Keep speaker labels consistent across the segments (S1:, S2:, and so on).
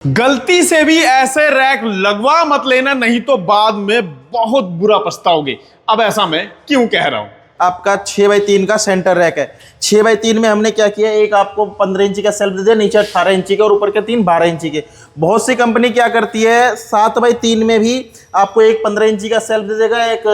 S1: गलती से भी ऐसे रैक लगवा मत लेना, नहीं तो बाद में बहुत बुरा पछताओगे। अब ऐसा मैं क्यों कह रहा हूं?
S2: आपका 6x3 का सेंटर रैक है। 6x3 में हमने क्या किया, एक आपको 15 इंची का सेल्फ दे दिया, नीचे 18 इंची के और ऊपर के 3 12 इंची के। बहुत सी कंपनी क्या करती है, 7x3 में भी आपको एक 15 इंची का सेल्फ दे देगा, एक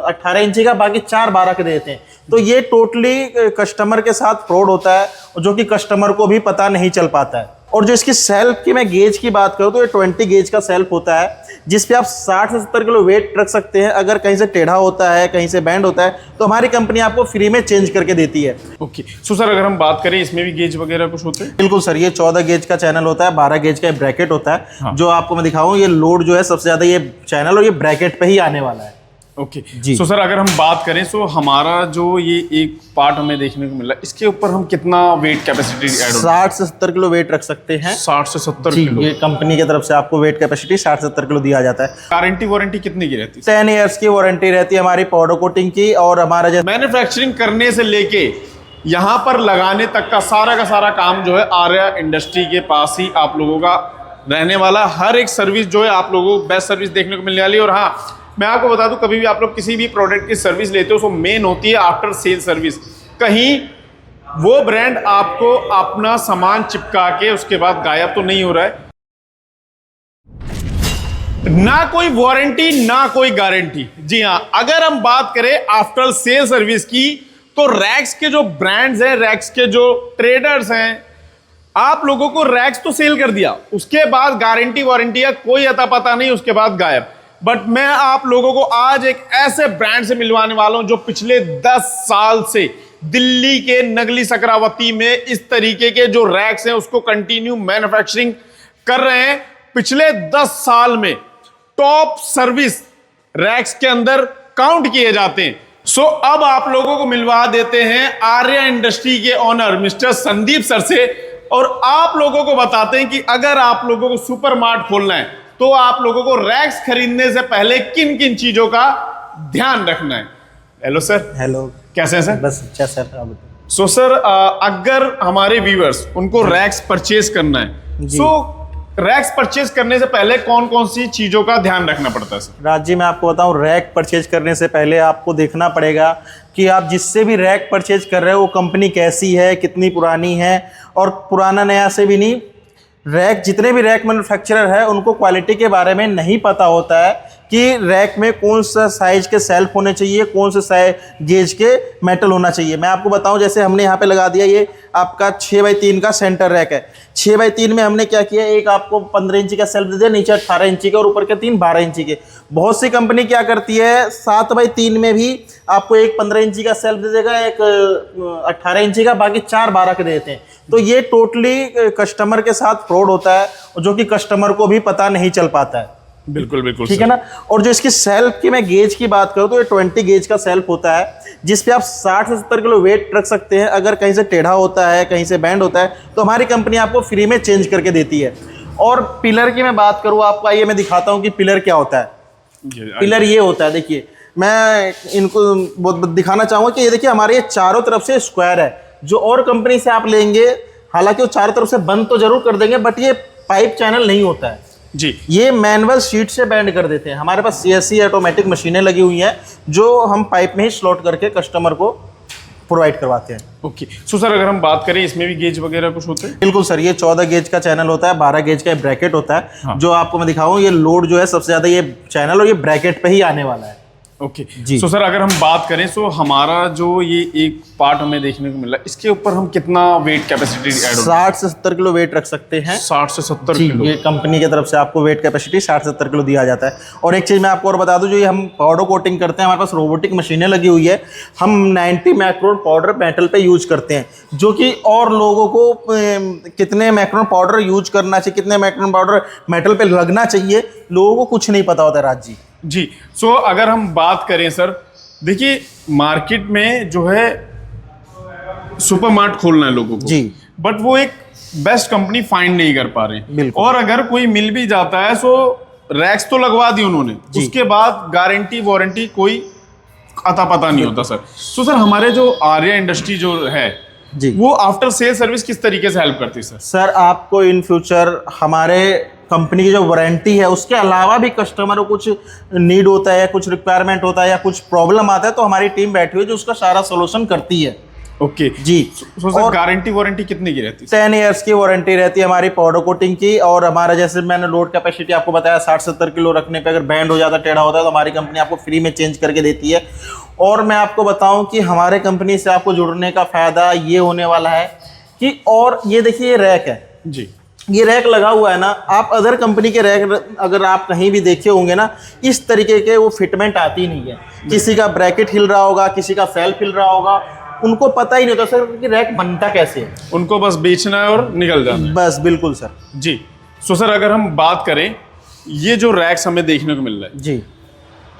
S2: 18 इंची का, बाकी 4 12 के देते हैं। तो ये टोटली कस्टमर के साथ फ्रॉड होता है, जो कि कस्टमर को भी पता नहीं चल पाता है। और जो इसकी सेल्फ की मैं गेज की बात करूँ तो ये 20 गेज का सेल्फ होता है, जिस पे आप 60 से 70 किलो वेट रख सकते हैं। अगर कहीं से टेढ़ा होता है, कहीं से बैंड होता है, तो हमारी कंपनी आपको फ्री में चेंज करके देती है।
S1: ओके। सो सर, अगर हम बात करें इसमें भी गेज वगैरह कुछ होते हैं?
S2: बिल्कुल सर, ये 14 गेज का चैनल होता है, 12 गेज का ब्रैकेट होता है।
S1: हाँ।
S2: जो आपको मैं दिखाऊं, ये लोड जो है सबसे ज्यादा ये चैनल और ये ब्रैकेट पे ही आने वाला है।
S1: ओके जी। सो सर, अगर हम बात करें, सो हमारा जो ये एक पार्ट हमें देखने को मिला, इसके ऊपर हम कितना वेट कैपेसिटी ऐड
S2: 60 से 70 किलो वेट रख सकते हैं।
S1: 60 से 70
S2: जी,
S1: किलो।
S2: ये कंपनी की तरफ से आपको वेट कैपेसिटी 60 से 70 किलो दिया जाता है।
S1: गारंटी वारंटी कितनी की रहती है?
S2: 10 ईयर्स की वारंटी रहती है हमारी पाउडर कोटिंग की। और हमारा जो
S1: मैन्युफैक्चरिंग करने से लेके यहाँ पर लगाने तक का सारा काम जो है आर्या इंडस्ट्री के पास ही आप लोगों का रहने वाला। हर एक सर्विस जो है आप लोगों को बेस्ट सर्विस देखने को मिलने वाली है। और हाँ, मैं आपको बता दूं, कभी भी आप लोग किसी भी प्रोडक्ट की सर्विस लेते हो, सो मेन होती है आफ्टर सेल सर्विस। कहीं वो ब्रांड आपको अपना सामान चिपका के उसके बाद गायब तो नहीं हो रहा है। ना कोई वारंटी, ना कोई गारंटी। जी हाँ, अगर हम बात करें आफ्टर सेल सर्विस की, तो रैक्स के जो ब्रांड्स हैं, रैक्स के जो ट्रेडर्स हैं, आप लोगों को रैक्स तो सेल कर दिया, उसके बाद गारंटी वारंटी का कोई अता पता नहीं, उसके बाद गायब। बट मैं आप लोगों को आज एक ऐसे ब्रांड से मिलवाने वाला हूं जो पिछले 10 साल से दिल्ली के नगली सकरावती में इस तरीके के जो रैक्स हैं उसको कंटिन्यू मैन्युफैक्चरिंग कर रहे हैं। पिछले 10 साल में टॉप सर्विस रैक्स के अंदर काउंट किए जाते हैं। सो अब आप लोगों को मिलवा देते हैं आर्या इंडस्ट्री के ओनर मिस्टर संदीप सर से, और आप लोगों को बताते हैं कि अगर आप लोगों को सुपर मार्ट खोलना है तो आप लोगों को रैक्स खरीदने से पहले किन किन चीजों का ध्यान रखना है। Hello sir.
S2: हेलो,
S1: कैसे हैं सर?
S2: बस अच्छा सर, आप बताओ।
S1: सो सर, अगर हमारे व्यूअर्स उनको रैक्स परचेज करना है, सो रैक्स परचेज करने से पहले कौन कौन सी चीजों का ध्यान रखना पड़ता है सर?
S2: राज जी, मैं आपको बताऊं, रैक परचेज करने से पहले आपको देखना पड़ेगा कि आप जिससे भी रैक परचेज कर रहे हो वो कंपनी कैसी है, कितनी पुरानी है। और पुराना नया से भी नहीं, रैक जितने भी रैक मैन्युफैक्चरर है उनको क्वालिटी के बारे में नहीं पता होता है कि रैक में कौन सा साइज के सेल्फ होने चाहिए, कौन से साइज गेज के मेटल होना चाहिए। मैं आपको बताऊं, जैसे हमने यहाँ पे लगा दिया, ये आपका 6x3 का सेंटर रैक है। 6x3 में हमने क्या किया, एक आपको 15 इंची का सेल्फ दे दिया, नीचे 18 इंची के और ऊपर के 3 12 इंची के। बहुत सी कंपनी क्या करती है, 7x3 में भी आपको एक 15 इंची का सेल्फ दे देगा, एक 18 इंची का, बाकी 4 12 के देते हैं। तो ये टोटली कस्टमर के साथ फ्रॉड होता है, जो कि कस्टमर को भी पता नहीं चल पाता है।
S1: बिल्कुल बिल्कुल
S2: ठीक है ना। और जो इसकी सेल्फ की मैं गेज की बात करूं तो ये 20 गेज का सेल्फ होता है, जिस पे आप 60 से 70 किलो वेट रख सकते हैं। अगर कहीं से टेढ़ा होता है, कहीं से बैंड होता है, तो हमारी कंपनी आपको फ्री में चेंज करके देती है। और पिलर की मैं बात करूं आपको, आइए मैं दिखाता हूं कि पिलर क्या होता है। पिलर ये होता है, देखिए मैं इनको दिखाना चाहूंगा कि ये देखिए हमारे ये चारों तरफ से स्क्वायर है। जो और कंपनी से आप लेंगे, हालांकि वो चारों तरफ से बंद तो जरूर कर देंगे, बट ये पाइप चैनल नहीं होता है
S1: जी।
S2: ये मैनुअल शीट से बैंड कर देते हैं। हमारे पास CSC ऑटोमेटिक मशीनें लगी हुई हैं, जो हम पाइप में ही स्लॉट करके कस्टमर को प्रोवाइड करवाते हैं।
S1: ओके। सो सर, अगर हम बात करें इसमें भी गेज वगैरह कुछ होते हैं?
S2: बिल्कुल सर, ये 14 गेज का चैनल होता है, 12 गेज का ब्रैकेट होता है।
S1: हाँ।
S2: जो आपको मैं दिखाऊं, ये लोड जो है सबसे ज्यादा ये चैनल और ये ब्रैकेट पे ही आने वाला है।
S1: ओके
S2: जी।
S1: सो सर, अगर हम बात करें, सो हमारा जो ये एक पार्ट हमें देखने को मिला, इसके ऊपर हम कितना वेट कैपेसिटी ऐड
S2: 60 से 70 किलो वेट रख सकते हैं।
S1: 60 से 70
S2: जी,
S1: किलो।
S2: ये कंपनी की तरफ से आपको वेट कैपेसिटी 60 से 70 किलो दिया जाता है। और एक चीज़ मैं आपको और बता दूं, जो ये हम पाउडर कोटिंग करते हैं, हमारे पास रोबोटिक मशीनें लगी हुई है। हम 90 मैक्रोन पाउडर मेटल पे यूज करते हैं, जो कि और लोगों को कितने मैक्रोन पाउडर यूज करना चाहिए, कितने मैक्रोन पाउडर मेटल पे लगना चाहिए, लोगों को कुछ नहीं पता होता है राज जी।
S1: जी। सो अगर हम बात करें सर, देखिए मार्केट में जो है सुपर मार्ट खोलना है लोगों को
S2: जी,
S1: बट वो एक बेस्ट कंपनी फाइंड नहीं कर पा रहे हैं।
S2: बिल्कुल।
S1: और अगर कोई मिल भी जाता है, सो रैक्स तो लगवा दी उन्होंने, उसके बाद गारंटी वारंटी कोई अता पता नहीं होता सर। सो सर, हमारे जो आर्या इंडस्ट्री जो है,
S2: जी।
S1: वो आफ्टर सेल सर्विस किस तरीके से हेल्प करती है सर?
S2: सर आपको इन फ्यूचर हमारे कंपनी की जो वारंटी है उसके अलावा भी कस्टमर को कुछ नीड होता है, कुछ रिक्वायरमेंट होता है या कुछ प्रॉब्लम आता है तो हमारी टीम बैठी हुई है जो उसका सारा सोल्यूशन करती है।
S1: ओके
S2: जी।
S1: सो सर गारंटी वारंटी कितने की रहती है?
S2: 10 ईयर्स की वारंटी रहती है हमारी पाउडर कोटिंग की। और हमारा जैसे मैंने लोड कैपेसिटी आपको बताया 60-70 किलो रखने पे अगर बैंड हो जाता, टेढ़ा होता है तो हमारी कंपनी आपको फ्री में चेंज करके देती है। और मैं आपको बताऊं कि हमारे कंपनी से आपको जुड़ने का फ़ायदा ये होने वाला है कि, और ये देखिए ये रैक है
S1: जी,
S2: ये रैक लगा हुआ है ना, आप अदर कंपनी के रैक अगर आप कहीं भी देखे होंगे ना, इस तरीके के वो फिटमेंट आती नहीं है। किसी का ब्रैकेट हिल रहा होगा, किसी का सेल्फ हिल रहा होगा, उनको पता ही नहीं होता सर कि रैक बनता कैसे है।
S1: उनको बस बेचना है और निकल जाना है।
S2: बस बिल्कुल सर।
S1: जी। सो सर अगर हम बात करें, ये जो रैक्स हमें देखने को मिल रहा है,
S2: जी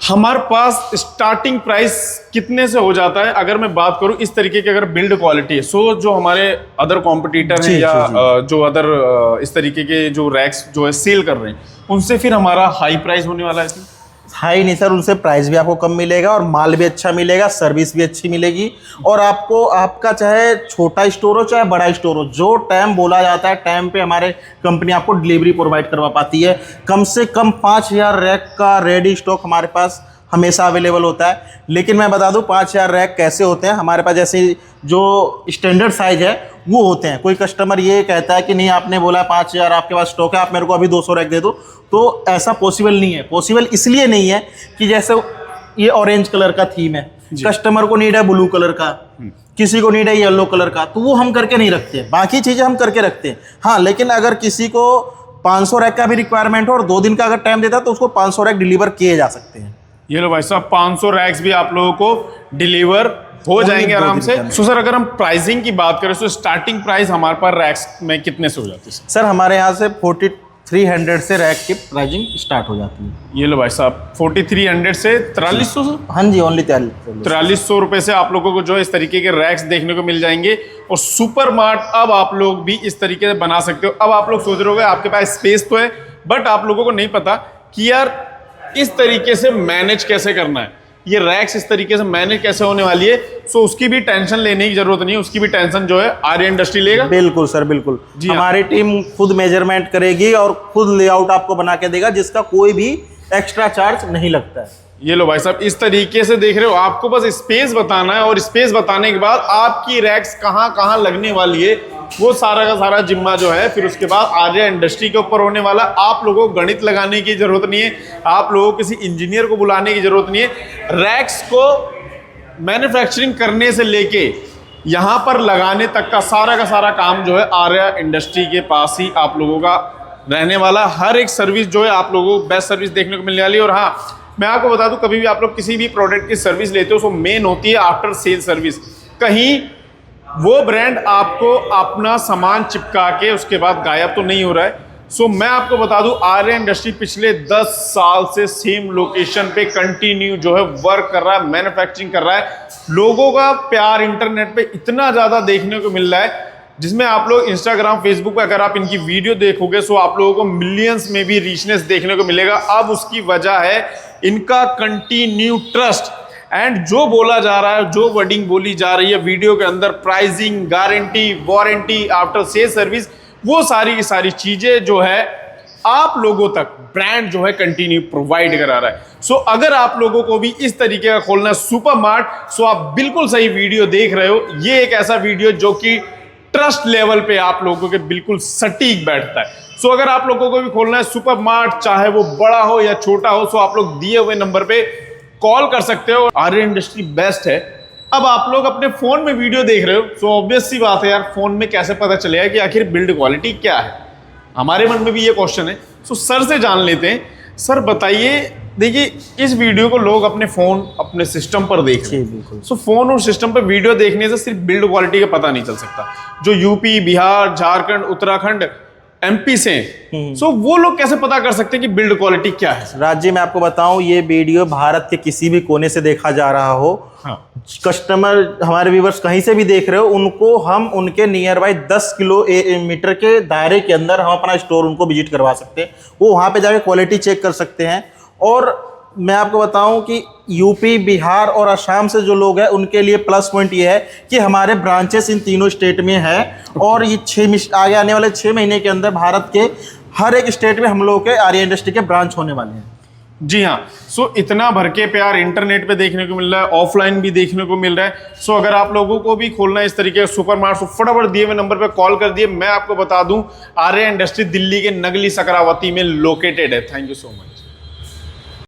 S1: हमारे पास स्टार्टिंग प्राइस कितने से हो जाता है? अगर मैं बात करूं इस तरीके की अगर बिल्ड क्वालिटी है, सो जो हमारे अदर कॉम्पिटिटर हैं
S2: जी,
S1: या
S2: जी।
S1: जो अदर इस तरीके के जो रैक्स जो है सेल कर रहे हैं, उनसे फिर हमारा हाई प्राइस होने वाला है इसमें?
S2: हाई नहीं सर, उनसे प्राइस भी आपको कम मिलेगा और माल भी अच्छा मिलेगा, सर्विस भी अच्छी मिलेगी। और आपको आपका चाहे छोटा स्टोर हो चाहे बड़ा स्टोर हो, जो टाइम बोला जाता है टाइम पे हमारे कंपनी आपको डिलीवरी प्रोवाइड करवा पाती है। कम से कम 5000 रैक का रेडी स्टॉक हमारे पास हमेशा अवेलेबल होता है। लेकिन मैं बता दूं 5000 रैक कैसे होते हैं हमारे पास, जैसे जो स्टैंडर्ड साइज है वो होते हैं। कोई कस्टमर ये कहता है कि नहीं आपने बोला 5000 आपके पास स्टॉक है, आप मेरे को अभी 200 रैक दे दो, तो ऐसा पॉसिबल नहीं है। पॉसिबल इसलिए नहीं है कि जैसे ये ऑरेंज कलर का थीम है, कस्टमर को नीड है ब्लू कलर का, किसी को नीड है येलो कलर का, तो वो हम करके नहीं रखते। बाकी चीज़ें हम करके रखते हैं हाँ, लेकिन अगर किसी को 500 रैक का भी रिक्वायरमेंट हो और 2 दिन का अगर टाइम देता है तो उसको 500 रैक डिलीवर किए जा सकते हैं।
S1: ये लो भाई साहब, 500 रैक्स भी आप लोगों को डिलीवर हो जाएंगे आराम से। सो सर अगर हम प्राइसिंग की बात करें तो स्टार्टिंग प्राइस हमारे पास रैक्स में कितने से हो जाती है?
S2: सर हमारे यहाँ से 4300 से रैक की प्राइसिंग स्टार्ट हो जाती है।
S1: ये लो भाई साहब, 4300 से 4300 से
S2: हाँ जी, ओनली
S1: 4300 रुपए से आप लोगों को जो इस तरीके के रैक्स देखने को मिल जाएंगे। और सुपर मार्ट अब आप लोग भी इस तरीके से बना सकते हो। अब आप लोग सोच रहे होंगे आपके पास स्पेस तो है, बट आप लोगों को नहीं पता कि यार इस तरीके से मैनेज कैसे करना है, ये रैक्स इस तरीके से मैनेज कैसे होने वाली है। सो उसकी भी टेंशन लेने की जरूरत नहीं है, उसकी भी टेंशन जो है आर्य इंडस्ट्री लेगा।
S2: बिल्कुल सर, बिल्कुल
S1: जी हाँ।
S2: हमारी टीम खुद मेजरमेंट करेगी और खुद लेआउट आपको बना के देगा, जिसका कोई भी एक्स्ट्रा चार्ज नहीं लगता है।
S1: ये लो भाई साहब, इस तरीके से देख रहे हो, आपको बस स्पेस बताना है और स्पेस बताने के बाद आपकी रैक्स कहाँ कहाँ लगने वाली है वो सारा का सारा जिम्मा जो है फिर उसके बाद आर्या इंडस्ट्री के ऊपर होने वाला। आप लोगों को गणित लगाने की जरूरत नहीं है, आप लोगों को किसी इंजीनियर को बुलाने की जरूरत नहीं है। रैक्स को मैन्युफैक्चरिंग करने से लेके यहाँ पर लगाने तक का सारा काम जो है आर्या इंडस्ट्री के पास ही आप लोगों का रहने वाला। हर एक सर्विस जो है आप लोगों को बेस्ट सर्विस देखने को मिलने वाली है। और हाँ, मैं आपको बता दूं, कभी भी आप लोग किसी भी प्रोडक्ट की सर्विस लेते हो तो मेन होती है आफ्टर सेल सर्विस। कहीं वो ब्रांड आपको अपना सामान चिपका के उसके बाद गायब तो नहीं हो रहा है। सो मैं आपको बता दूं, आर्या इंडस्ट्री पिछले 10 साल से सेम लोकेशन पे कंटिन्यू जो है वर्क कर रहा है, मैन्युफैक्चरिंग कर रहा है। लोगों का प्यार इंटरनेट पे इतना ज़्यादा देखने को मिल रहा है, जिसमें आप लोग इंस्टाग्राम फेसबुक पे अगर आप इनकी वीडियो देखोगे सो आप लोगों को मिलियंस में भी रीचनेस देखने को मिलेगा। अब उसकी वजह है इनका कंटिन्यू ट्रस्ट एंड जो बोला जा रहा है, जो वर्डिंग बोली जा रही है वीडियो के अंदर, pricing, guarantee, warranty, after sale service, वो सारी की सारी चीजें जो है आप लोगों तक ब्रांड जो है कंटिन्यू प्रोवाइड करा रहा है। सो अगर आप लोगों को भी इस तरीके का खोलना है सुपर मार्ट, सो आप बिल्कुल सही वीडियो देख रहे हो। ये एक ऐसा वीडियो जो कि ट्रस्ट लेवल पे आप लोगों के बिल्कुल सटीक बैठता है। सो अगर आप लोगों को भी खोलना है सुपर मार्ट, चाहे वो बड़ा हो या छोटा हो, सो आप लोग दिए हुए नंबर पे कॉल कर सकते हो। आर्या इंडस्ट्री बेस्ट है। अब आप लोग अपने फोन में वीडियो देख रहे हो, सो ऑब्वियस सी बात है यार, फोन में कैसे पता चलेगा कि आखिर बिल्ड क्वालिटी क्या है। हमारे मन में भी ये क्वेश्चन है। सो सर से जान लेते हैं। सर बताइए, देखिए इस वीडियो को लोग अपने फोन, अपने सिस्टम पर देख रहे हैं। सो फोन और सिस्टम पर वीडियो देखने से सिर्फ बिल्ड क्वालिटी का पता नहीं चल सकता। जो यूपी, बिहार, झारखंड, उत्तराखंड, एमपी से, सो वो लोग कैसे पता कर सकते हैं कि बिल्ड क्वालिटी क्या है?
S2: राज्य में आपको बताऊं, ये वीडियो भारत के किसी भी कोने से देखा जा रहा हो,
S1: हाँ।
S2: कस्टमर हमारे व्यूवर्स कहीं से भी देख रहे हो, उनको हम उनके नियर बाई 10 किलोमीटर के दायरे के अंदर हम अपना स्टोर उनको विजिट करवा सकते हैं। वो वहाँ पे जाके क्वालिटी चेक कर सकते हैं और मैं आपको बताऊं कि यूपी, बिहार और असम से जो लोग हैं उनके लिए प्लस पॉइंट ये है कि हमारे ब्रांचेस इन तीनों स्टेट में है और ये आगे आने वाले 6 महीने के अंदर भारत के हर एक स्टेट में हम लोगों के आर्या इंडस्ट्री के ब्रांच होने वाले हैं।
S1: जी हाँ। सो इतना भर के प्यार इंटरनेट पे देखने को मिल रहा है, ऑफलाइन भी देखने को मिल रहा है। सो अगर आप लोगों को भी खोलना है इस तरीके का सुपर मार्ट, तो फटाफट दिए हुए नंबर पे कॉल कर दिए। मैं आपको बता दूं, आर्या इंडस्ट्री दिल्ली के नगली सकरावती में लोकेटेड है। Thank you so much.